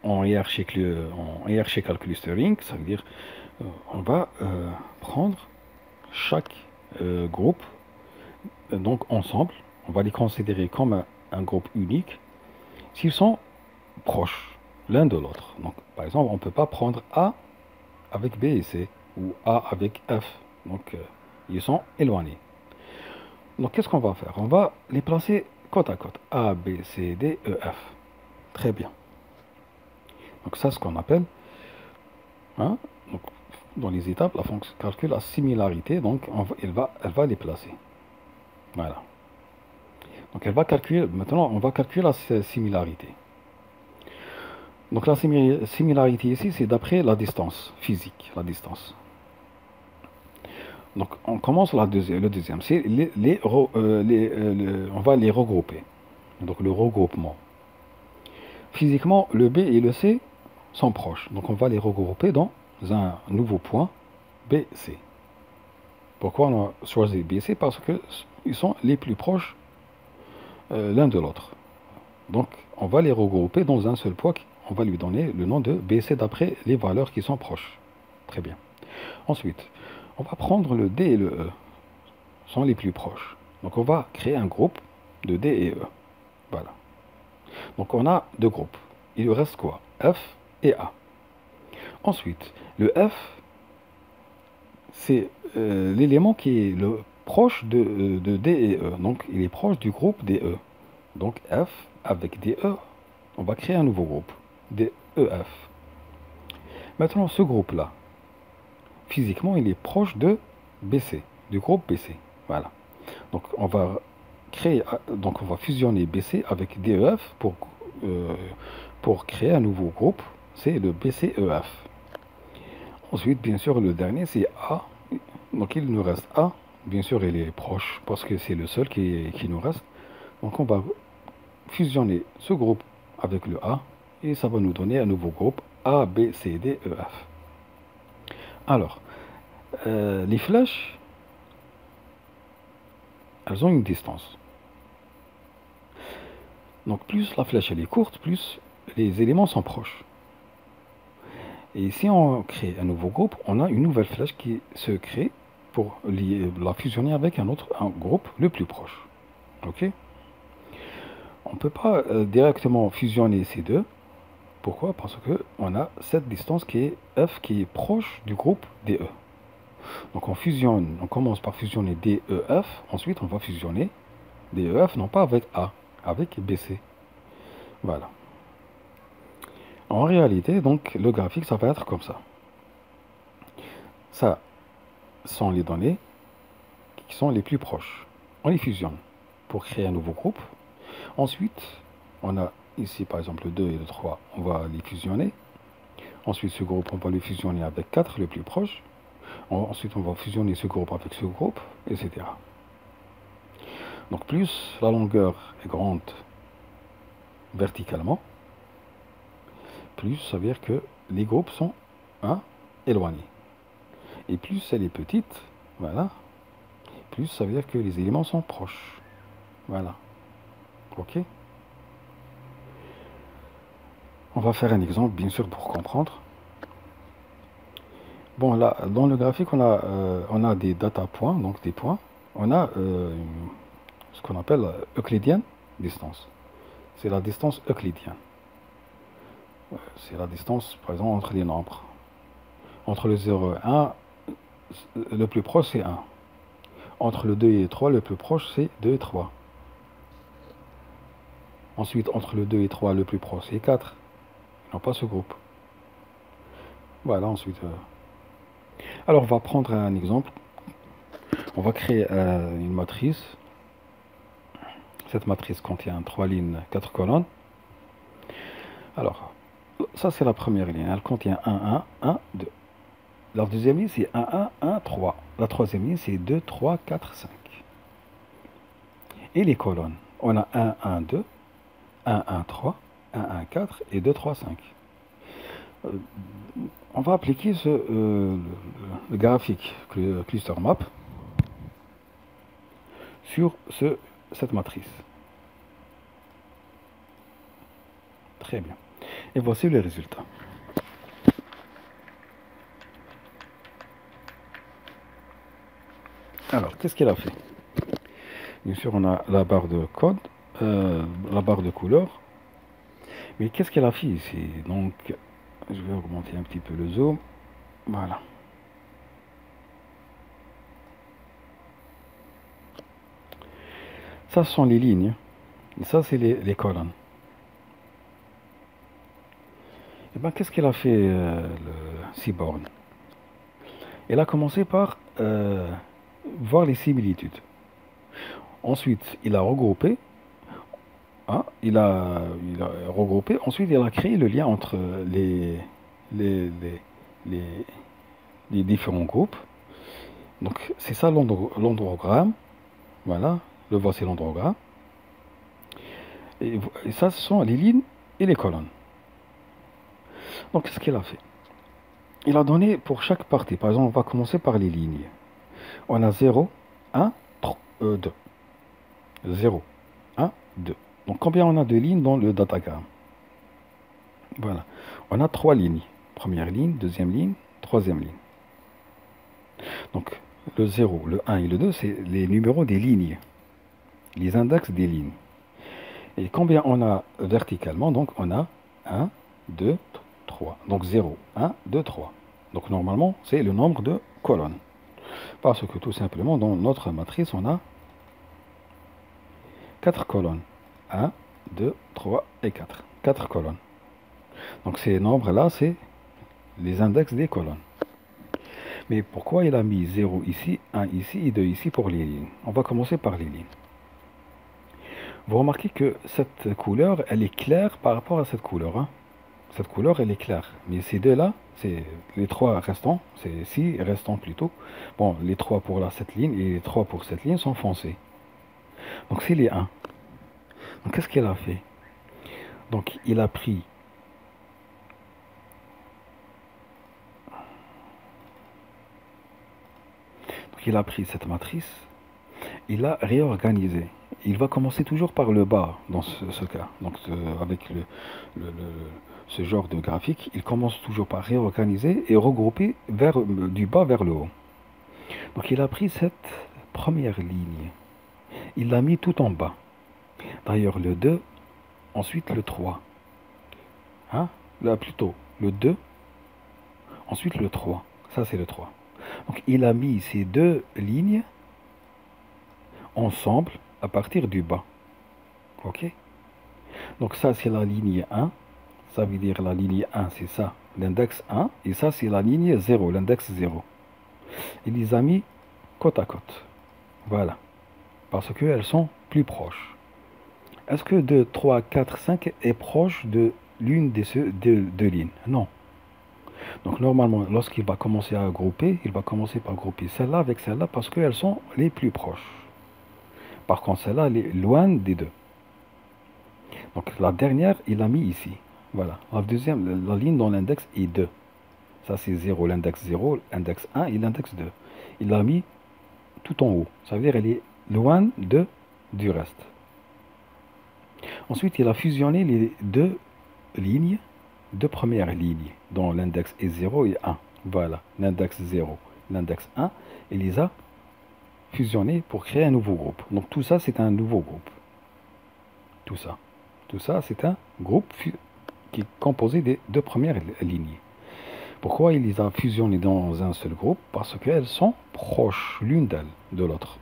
en hierarchical clustering, ça veut dire on va prendre chaque groupe, donc ensemble, on va les considérer comme un groupe unique s'ils sont proches l'un de l'autre. Donc, par exemple, on ne peut pas prendre A avec B et C, ou A avec F. Donc, ils sont éloignés. Donc, qu'est-ce qu'on va faire? On va les placer côte à côte. A, B, C, D, E, F. Très bien. Donc, ça, ce qu'on appelle, hein, donc, dans les étapes, la fonction calcule la similarité. Donc, elle va les placer. Voilà. Donc, elle va calculer, maintenant, on va calculer la similarité. Donc, la similarité ici, c'est d'après la distance physique, la distance. Donc, on commence le deuxième. C'est on va les regrouper. Donc, le regroupement. Physiquement, le B et le C sont proches. Donc, on va les regrouper dans un nouveau point, BC. Pourquoi on a choisi BC? Parce qu'ils sont les plus proches l'un de l'autre. Donc, on va les regrouper dans un seul point. On va lui donner le nom de BC d'après les valeurs qui sont proches. Très bien. Ensuite, on va prendre le D et le E. Sont les plus proches. Donc, on va créer un groupe de D et E. Voilà. Donc, on a deux groupes. Il lui reste quoi? F et A. Ensuite, le F, c'est l'élément qui est le proche de D et E. Donc, il est proche du groupe DE. Donc, F avec DE, on va créer un nouveau groupe, DEF. Maintenant, ce groupe-là, physiquement, il est proche de BC, du groupe BC. Voilà. Donc, on va fusionner BC avec DEF pour créer un nouveau groupe. C'est le BCEF. Ensuite, bien sûr, le dernier, c'est A. Donc, il nous reste A. Bien sûr, il est proche parce que c'est le seul qui nous reste. Donc, on va fusionner ce groupe avec le A et ça va nous donner un nouveau groupe A, B, C, D, E, F. Alors, les flèches, elles ont une distance. Donc, plus la flèche elle est courte, plus les éléments sont proches. Et si on crée un nouveau groupe, on a une nouvelle flèche qui se crée pour la fusionner avec un groupe le plus proche. Ok? On ne peut pas directement fusionner ces deux. Pourquoi? Parce que on a cette distance qui est F qui est proche du groupe DE. Donc on commence par fusionner DEF, ensuite on va fusionner DEF non pas avec A, avec BC. Voilà. En réalité, donc le graphique ça va être comme ça. Ça sont les données qui sont les plus proches. On les fusionne pour créer un nouveau groupe. Ensuite, on a ici par exemple le 2 et le 3, on va les fusionner. Ensuite, ce groupe, on va le fusionner avec 4, le plus proche. Ensuite, on va fusionner ce groupe avec ce groupe, etc. Donc, plus la longueur est grande verticalement, plus ça veut dire que les groupes sont éloignés. Et plus elle est petite, voilà, plus ça veut dire que les éléments sont proches. Voilà. Ok? On va faire un exemple, bien sûr, pour comprendre. Bon, là, dans le graphique, on a des data points, donc des points. On a ce qu'on appelle euclidienne distance. C'est la distance euclidienne. C'est la distance, par exemple, entre les nombres. Entre le 0 et 1, le plus proche, c'est 1. Entre le 2 et le 3, le plus proche, c'est 2 et 3. Ensuite, entre le 2 et 3, le plus proche, c'est 4. Non, pas ce groupe. Voilà, ensuite... Alors, on va prendre un exemple. On va créer une matrice. Cette matrice contient 3 lignes, 4 colonnes. Alors, ça c'est la première ligne. Elle contient 1, 1, 1, 2. La deuxième ligne c'est 1, 1, 1, 3. La troisième ligne c'est 2, 3, 4, 5. Et les colonnes, on a 1, 1, 2, 1, 1, 3, 1, 1, 4 et 2, 3, 5. Euh, on va appliquer le graphique cluster map sur cette matrice. Très bien. Et voici le résultat. Alors, qu'est-ce qu'elle a fait? Bien sûr, on a la barre de code, la barre de couleur. Mais qu'est-ce qu'elle a fait ici? Donc, je vais augmenter un petit peu le zoom. Voilà. Ça, ce sont les lignes. Et ça, c'est les colonnes. Et bien, qu'est-ce qu'elle a fait, le Seaborn? Elle a commencé par voir les similitudes. Ensuite, il a regroupé. Hein, il a regroupé. Ensuite, il a créé le lien entre les, les, les, les différents groupes. Donc, c'est ça l'endrogramme. Voilà, le voici l'endrogramme. Et ça, ce sont les lignes et les colonnes. Donc, qu'est-ce qu'il a fait? Il a donné pour chaque partie. Par exemple, on va commencer par les lignes. On a 0, 1, 2. 0, 1, 2. Donc, combien on a de lignes dans le datagramme? Voilà. On a 3 lignes. Première ligne, deuxième ligne, troisième ligne. Donc, le 0, le 1 et le 2, c'est les numéros des lignes. Les index des lignes. Et combien on a verticalement? Donc, on a 1, 2, 3. Donc, 0, 1, 2, 3. Donc, normalement, c'est le nombre de colonnes. Parce que tout simplement, dans notre matrice, on a 4 colonnes. 1, 2, 3 et 4. 4 colonnes. Donc, ces nombres-là, c'est les index des colonnes. Mais pourquoi il a mis 0 ici, 1 ici et 2 ici pour les lignes? On va commencer par les lignes. Vous remarquez que cette couleur, elle est claire par rapport à cette couleur. Hein. Cette couleur, elle est claire. Mais ces deux-là, c'est les 3 restants, c'est 6 restants plutôt. Bon, les 3 pour cette ligne et les 3 pour cette ligne sont foncés. Donc c'est les 1. Donc qu'est-ce qu'il a fait? Donc il a pris cette matrice, il l'a réorganisée. Il va commencer toujours par le bas dans ce cas. Donc avec ce genre de graphique, il commence toujours par réorganiser et regrouper du bas vers le haut. Donc il a pris cette première ligne, il l'a mis tout en bas. D'ailleurs le 2, ensuite le 3. Hein? Là plutôt le 2, ensuite le 3. Ça c'est le 3. Donc il a mis ces deux lignes ensemble à partir du bas. Ok? Donc ça c'est la ligne 1. Ça veut dire la ligne 1 c'est ça, l'index 1. Et ça c'est la ligne 0, l'index 0. Il les a mis côte à côte. Voilà. Parce qu'elles sont plus proches. Est-ce que 2, 3, 4, 5 est proche de l'une des deux lignes? Non. Donc normalement, lorsqu'il va commencer à grouper, il va commencer par grouper celle-là avec celle-là parce qu'elles sont les plus proches. Par contre, celle-là, elle est loin des deux. Donc la dernière, il l'a mis ici. Voilà. La deuxième, la ligne dans l'index est 2. Ça c'est 0, l'index 0, l'index 1 et l'index 2. Il l'a mis tout en haut. Ça veut dire qu'elle est loin du reste. Ensuite, il a fusionné les deux lignes, deux premières lignes, dont l'index est 0 et 1. Voilà, l'index 0, l'index 1, il les a fusionnés pour créer un nouveau groupe. Donc tout ça, c'est un nouveau groupe. Tout ça, c'est un groupe qui est composé des deux premières lignes. Pourquoi il les a fusionnés dans un seul groupe? Parce qu'elles sont proches l'une d'elles de l'autre.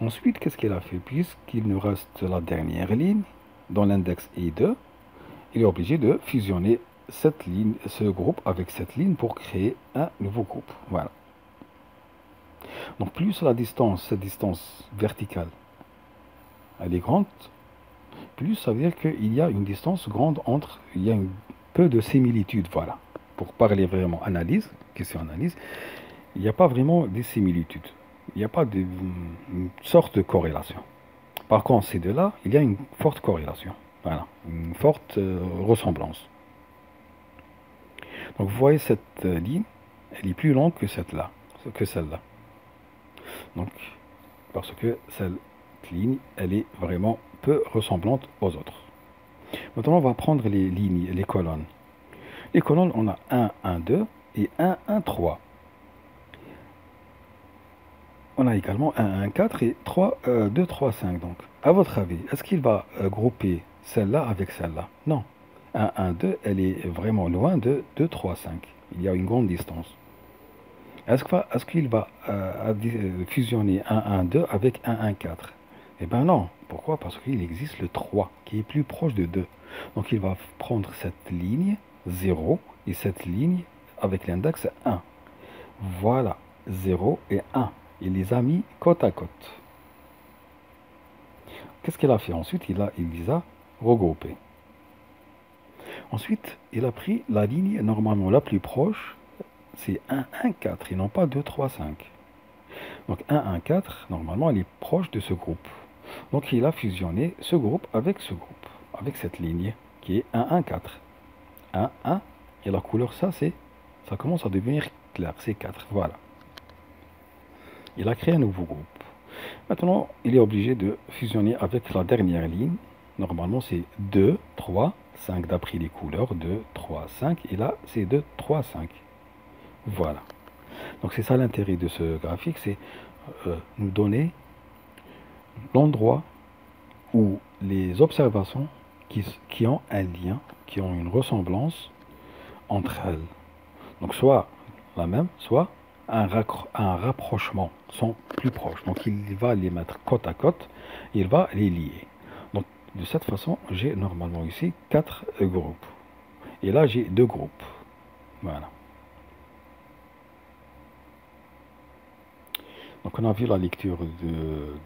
Ensuite, qu'est-ce qu'il a fait? Puisqu'il nous reste la dernière ligne, dont l'index est 2, il est obligé de fusionner cette ligne, ce groupe avec cette ligne pour créer un nouveau groupe. Voilà. Donc plus la distance, cette distance verticale, elle est grande, plus ça veut dire qu'il y a une distance grande entre, il y a un peu de similitude. Voilà. Pour parler vraiment analyse, question analyse, il n'y a pas vraiment des similitudes. Il n'y a pas une sorte de corrélation. Par contre, ces deux-là, il y a une forte corrélation. Voilà, une forte ressemblance. Donc vous voyez cette ligne, elle est plus longue que celle-là, Donc parce que cette ligne, elle est vraiment peu ressemblante aux autres. Maintenant, on va prendre les lignes, les colonnes. Les colonnes, on a 1, 1, 2 et 1, 1, 3. On a également 1, 1, 4 et 3, 2, 3, 5. Donc, à votre avis, est-ce qu'il va grouper celle-là avec celle-là? Non. 1, 1, 2, elle est vraiment loin de 2, 3, 5. Il y a une grande distance. Est-ce qu'il va fusionner 1, 1, 2 avec 1, 1, 4? Eh bien non. Pourquoi? Parce qu'il existe le 3 qui est plus proche de 2. Donc il va prendre cette ligne 0 et cette ligne avec l'index 1. Voilà, 0 et 1. Il les a mis côte à côte. Qu'est-ce qu'il a fait ensuite? Il les a regroupés. Ensuite, il a pris la ligne normalement la plus proche, c'est 1, 1, 4 et non pas 2, 3, 5. Donc 1, 1, 4, normalement, elle est proche de ce groupe. Donc il a fusionné ce groupe, avec cette ligne qui est 1, 1, 4. 1, 1, et la couleur, ça commence à devenir clair, c'est 4, voilà. Il a créé un nouveau groupe. Maintenant, il est obligé de fusionner avec la dernière ligne. Normalement, c'est 2, 3, 5 d'après les couleurs. 2, 3, 5. Et là, c'est 2, 3, 5. Voilà. Donc, c'est ça l'intérêt de ce graphique, c'est nous donner l'endroit où les observations qui ont un lien, qui ont une ressemblance entre elles. Donc, soit la même, soit un rapprochement sont plus proches. Donc il va les mettre côte à côte, il va les lier. Donc de cette façon, j'ai normalement ici 4 groupes. Et là, j'ai 2 groupes. Voilà. Donc on a vu la lecture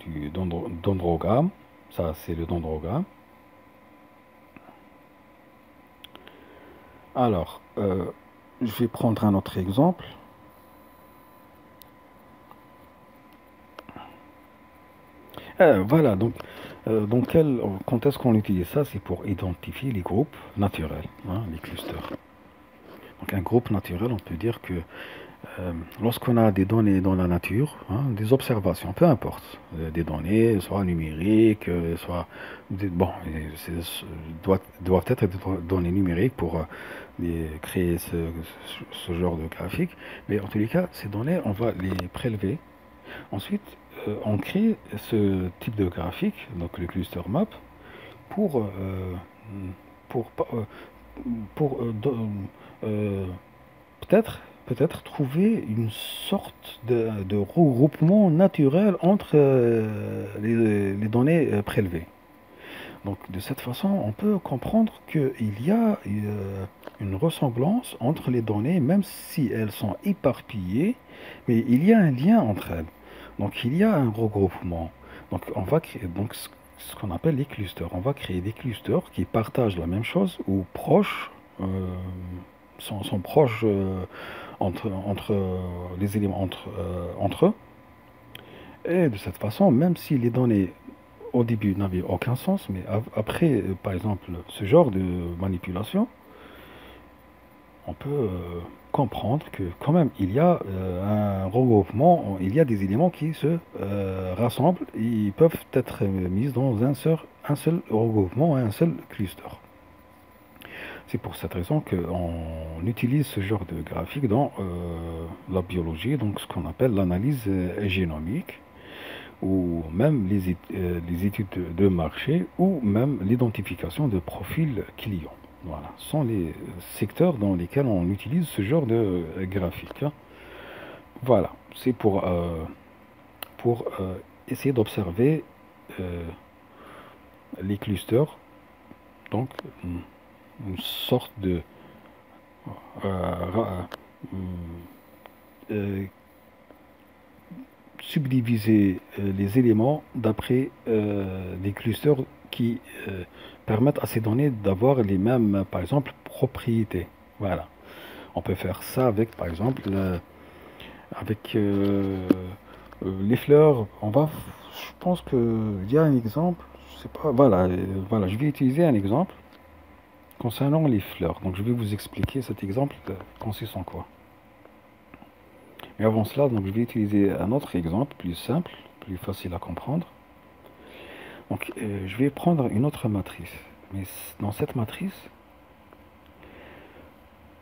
du dendrogramme. Ça, c'est le dendrogramme. Alors, je vais prendre un autre exemple. Voilà, donc quand est-ce qu'on utilise ça? C'est pour identifier les groupes naturels, hein, les clusters. Donc un groupe naturel, on peut dire que lorsqu'on a des données dans la nature, hein, des observations, peu importe, des données, soit numériques, soit... bon, doivent être des données numériques pour créer ce genre de graphique, mais en tous les cas, ces données, on va les prélever. Ensuite, on crée ce type de graphique, donc le cluster map, pour, pour, euh, pour peut-être trouver une sorte de regroupement naturel entre les données prélevées. Donc de cette façon, on peut comprendre qu'il y a une ressemblance entre les données, même si elles sont éparpillées, mais il y a un lien entre elles. Donc il y a un regroupement. Donc on va créer ce qu'on appelle les clusters. On va créer des clusters qui partagent la même chose ou proches, sont proches entre les éléments entre eux. Et de cette façon, même si les données au début n'avaient aucun sens, mais après, par exemple, ce genre de manipulation, on peut comprendre que quand même il y a un regroupement, il y a des éléments qui se rassemblent et ils peuvent être mis dans un seul regroupement, un seul cluster. C'est pour cette raison qu'on utilise ce genre de graphique dans la biologie, donc ce qu'on appelle l'analyse génomique, ou même les études de marché, ou même l'identification de profils clients. Voilà, ce sont les secteurs dans lesquels on utilise ce genre de graphique, hein. Voilà, c'est pour essayer d'observer les clusters, donc une sorte de euh, euh, subdiviser les éléments d'après des clusters qui permettent à ces données d'avoir les mêmes, par exemple, propriétés. Voilà. On peut faire ça avec, par exemple, avec les fleurs. Je pense qu'il y a un exemple. Je sais pas. Voilà, voilà. Je vais utiliser un exemple. Concernant les fleurs, donc je vais vous expliquer cet exemple consiste en quoi. Mais avant cela, donc je vais utiliser un autre exemple plus simple, plus facile à comprendre. Donc je vais prendre une autre matrice. Mais dans cette matrice,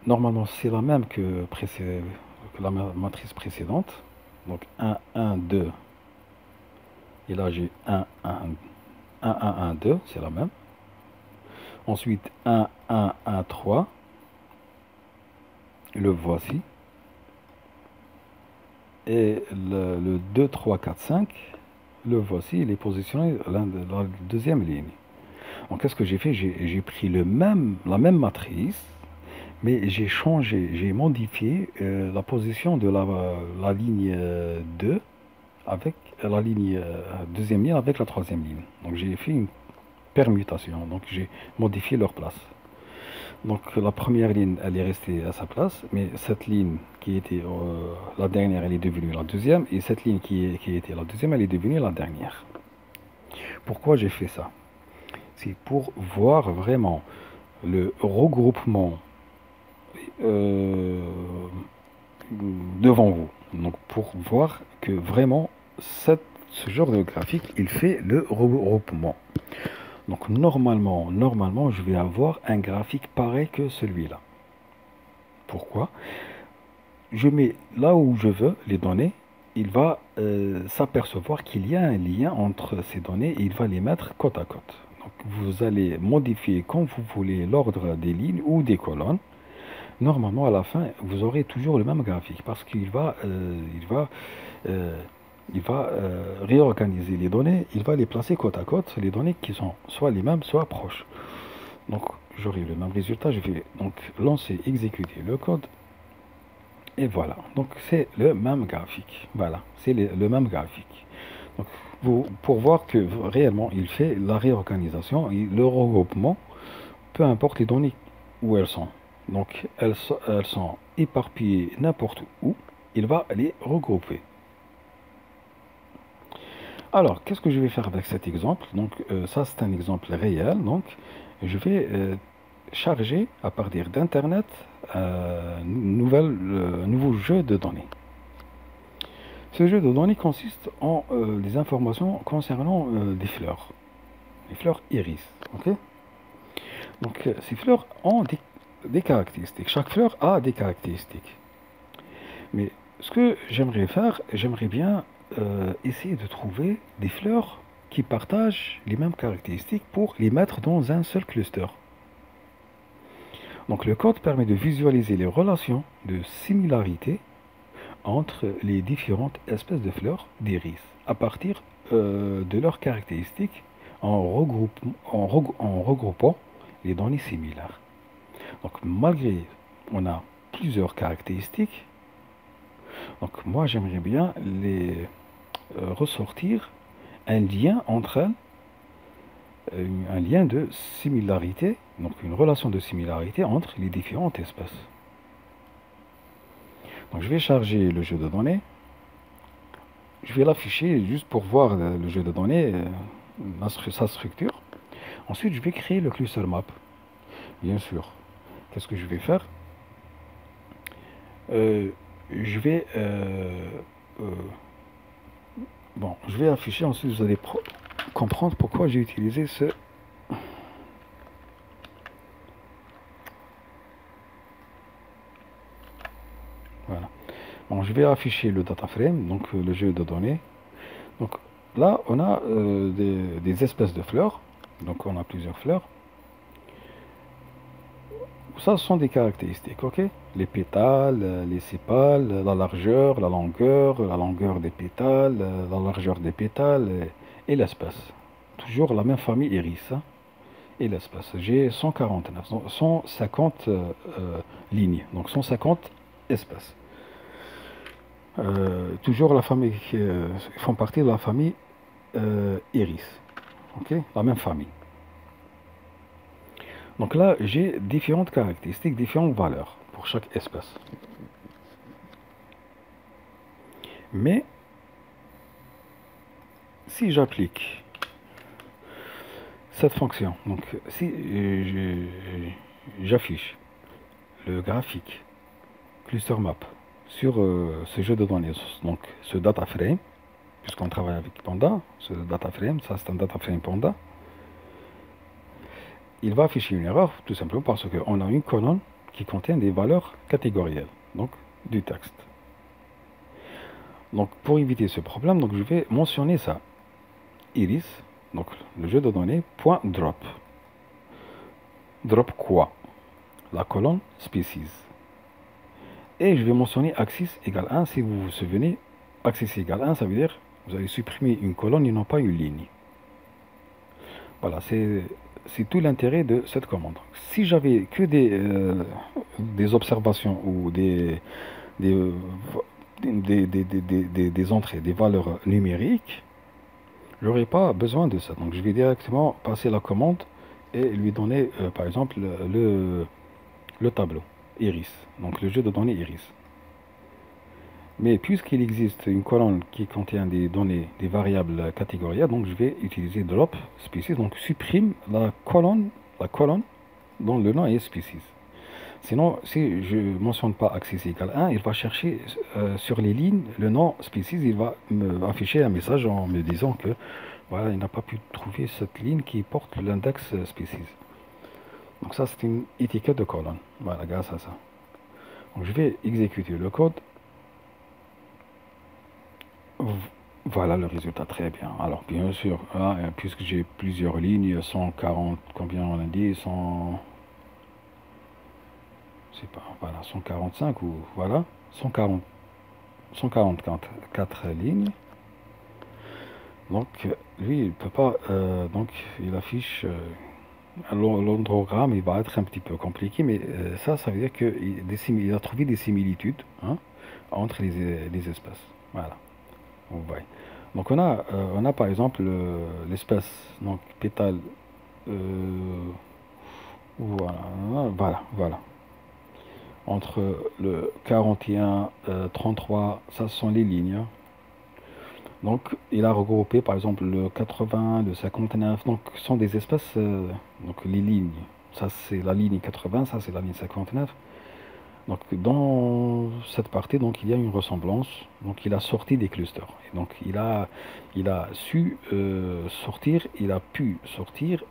normalement c'est la même que la matrice précédente. Donc 1, 1, 2. Et là j'ai 1, 1, 1, 1, 1, 2, c'est la même. Ensuite 1, 1, 1, 3. Le voici. Et le 2, 3, 4, 5, le voici, il est positionné dans la deuxième ligne. Donc qu'est-ce que j'ai fait? J'ai pris la même matrice, mais j'ai changé, j'ai modifié la position de la ligne 2 avec la ligne deuxième ligne avec la troisième ligne. Donc j'ai fait une permutation, donc j'ai modifié leur place. Donc la première ligne, elle est restée à sa place, mais cette ligne qui était la dernière, elle est devenue la deuxième, et cette ligne qui était la deuxième, elle est devenue la dernière. Pourquoi j'ai fait ça? C'est pour voir vraiment le regroupement euh, devant vous. Donc pour voir que vraiment ce genre de graphique, il fait le regroupement. Donc normalement, je vais avoir un graphique pareil que celui-là. Pourquoi? Je mets là où je veux les données, il va s'apercevoir qu'il y a un lien entre ces données et il va les mettre côte à côte. Donc vous allez modifier comme vous voulez l'ordre des lignes ou des colonnes. Normalement, à la fin, vous aurez toujours le même graphique parce il va réorganiser les données, il va les placer côte à côte, les données qui sont soit les mêmes, soit proches. Donc j'aurai le même résultat, je vais donc lancer, exécuter le code. Et voilà, donc c'est le même graphique. Voilà, c'est le même graphique. Donc, pour voir que réellement il fait la réorganisation et le regroupement, peu importe les données où elles sont. Donc elles sont éparpillées n'importe où, il va les regrouper. Alors, qu'est-ce que je vais faire avec cet exemple? Donc ça c'est un exemple réel. Donc je vais charger à partir d'Internet un nouveau jeu de données. Ce jeu de données consiste en des informations concernant des fleurs, les fleurs iris. Ok. Donc ces fleurs ont des caractéristiques. Chaque fleur a des caractéristiques. Mais ce que j'aimerais faire, j'aimerais bien essayer de trouver des fleurs qui partagent les mêmes caractéristiques pour les mettre dans un seul cluster. Donc le code permet de visualiser les relations de similarité entre les différentes espèces de fleurs d'iris à partir de leurs caractéristiques en regroupant les données similaires. Donc malgré on a plusieurs caractéristiques, donc moi j'aimerais bien les ressortir un lien entre elles, un lien de similarité, donc une relation de similarité entre les différentes espèces. Donc je vais charger le jeu de données. Je vais l'afficher juste pour voir le jeu de données, sa structure. Ensuite, je vais créer le cluster map. Bien sûr. Qu'est-ce que je vais faire? Je vais je vais afficher. Ensuite, vous allez comprendre pourquoi j'ai utilisé ce. Voilà. Bon, je vais afficher le data frame, donc le jeu de données. Donc là, on a des espèces de fleurs. Donc on a plusieurs fleurs. Ça, ce sont des caractéristiques, ok? Les pétales, les sépales, la longueur des pétales, la largeur des pétales et l'espèce. Toujours la même famille iris, hein, et l'espèce. J'ai 150 lignes, donc 150 espèces. Toujours la famille qui font partie de la famille iris, ok? La même famille. Donc là, j'ai différentes caractéristiques, différentes valeurs pour chaque espèce. Mais si j'applique cette fonction, donc si j'affiche le graphique cluster map sur ce jeu de données, donc ce data frame, puisqu'on travaille avec Panda, ce data frame, ça c'est un data frame Panda, il va afficher une erreur tout simplement parce qu'on a une colonne qui contient des valeurs catégorielles, donc du texte. Donc pour éviter ce problème, donc je vais mentionner ça. Iris, donc le jeu de données, point drop. Drop quoi? La colonne species. Et je vais mentionner axis égale 1. Si vous vous souvenez, axis égale 1, ça veut dire que vous avez supprimé une colonne et non pas une ligne. Voilà, c'est tout l'intérêt de cette commande. Si j'avais que des observations ou des, des entrées, des valeurs numériques, j'aurais pas besoin de ça. Donc je vais directement passer la commande et lui donner par exemple le tableau Iris, donc le jeu de données Iris. Mais puisqu'il existe une colonne qui contient des données, des variables catégorielles, donc je vais utiliser drop species, donc supprime la colonne dont le nom est species. Sinon, si je ne mentionne pas axis égale 1, il va chercher sur les lignes le nom species, il va me afficher un message en me disant que voilà, il n'a pas pu trouver cette ligne qui porte l'index species. Donc ça, c'est une étiquette de colonne. Voilà, grâce à ça. Donc je vais exécuter le code. Voilà le résultat, très bien. Alors bien sûr, là, puisque j'ai plusieurs lignes, 140, combien on a dit, 100, je sais pas, voilà, 145 ou voilà, 140, 144 lignes. Donc lui, il peut pas, donc il affiche l'endrogramme, il va être un petit peu compliqué, mais ça veut dire qu'il a trouvé des similitudes hein, entre les espèces. Voilà. Vous voyez. Donc on a par exemple l'espèce donc pétale voilà entre le 41 33 ça ce sont les lignes hein. Donc il a regroupé par exemple le 80 le 59 donc ce sont des espèces donc les lignes ça c'est la ligne 80 ça c'est la ligne 59. Donc dans cette partie, donc il y a une ressemblance. Donc il a sorti des clusters. Et donc il a su sortir, il a pu sortir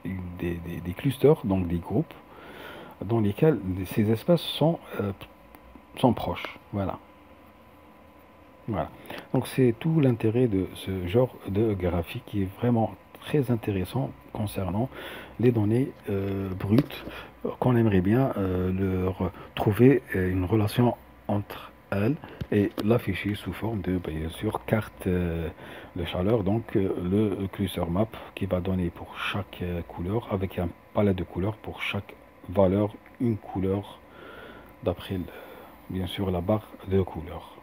des clusters, donc des groupes, dans lesquels ces espèces sont proches. Voilà. Voilà. Donc c'est tout l'intérêt de ce genre de graphique qui est vraiment très intéressant concernant les données brutes qu'on aimerait bien trouver une relation entre elles et l'afficher sous forme de bien sûr carte de chaleur donc le cluster map qui va donner pour chaque couleur avec un palette de couleurs pour chaque valeur une couleur d'après bien sûr la barre de couleurs.